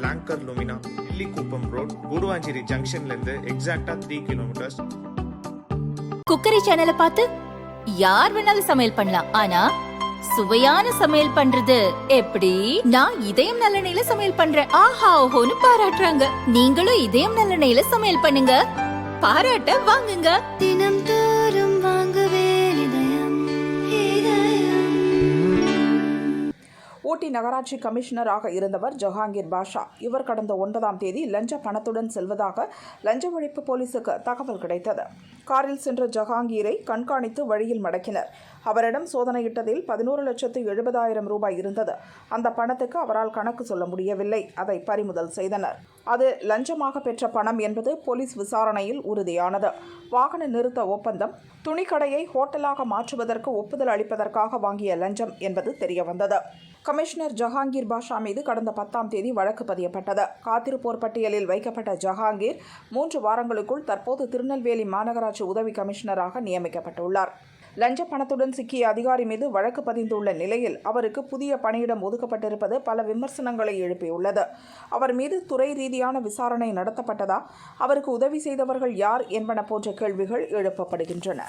Longer Lumina இல்லிக்குப்பம் road Guduvanchery ஜங்ஷன்ல இருந்து எக்ஸாக்டா 3 kilometres. Cookery சேனலை பார்த்து யார் வேணாலும் சமையல் பண்ணலாம். ஆனா சுவையான சமையல் பண்றது எப்படி? நான் இதயம் நல்லெண்ணெயில சமையல் பண்றேன். ஆஹா ஓஹோன்னு பாராட்டுறாங்க. நீங்களும் இதயம் நல்லெண்ணெயில சமையல் பண்ணுங்க, பாராட்ட வாங்குங்க. தினம் தோறும் வாங்குவே ஊட்டி நகராட்சி கமிஷனராக இருந்தவர் ஜஹாங்கீர் பாஷா. இவர் கடந்த 9ஆம் தேதி லஞ்ச பணத்துடன் செல்வதாக லஞ்ச ஒழிப்பு போலீசுக்கு தகவல் கிடைத்தது. காரில் சென்ற ஜஹாங்கீரை கண்காணித்து வழியில் மடக்கினர். அவரிடம் சோதனையிட்டதில் 11,70,000 ரூபாய் இருந்தது. அந்த பணத்துக்கு அவரால் கணக்கு சொல்ல முடியவில்லை. அதை பறிமுதல் செய்தனர். அது லஞ்சமாக பெற்ற பணம் என்பது போலீஸ் விசாரணையில் உறுதியானது. வாகன நிறுத்த ஒப்பந்தம், துணிக்கடையை ஹோட்டலாக மாற்றுவதற்கு ஒப்புதல் அளிப்பதற்காக வாங்கிய லஞ்சம் என்பது தெரியவந்தது. கமிஷனர் ஜஹாங்கீர் பாஷா மீது கடந்த 10ஆம் தேதி வழக்கு பதியப்பட்டது. காத்திருப்போர் பட்டியலில் வைக்கப்பட்ட ஜஹாங்கீர் 3 வாரங்களுக்குள் தற்போது திருநெல்வேலி மாநகராட்சி உதவி கமிஷனராக நியமிக்கப்பட்டுள்ளார். லஞ்ச பணத்துடன் சிக்கிய அதிகாரி மீது வழக்கு பதிந்துள்ள நிலையில் அவருக்கு புதிய பணியிடம் ஒதுக்கப்பட்டிருப்பது பல விமர்சனங்களை எழுப்பியுள்ளது. அவர் மீது துறை ரீதியான விசாரணை நடத்தப்பட்டதா, அவருக்கு உதவி செய்தவர்கள் யார் என்பன போன்ற கேள்விகள் எழுப்பப்படுகின்றன.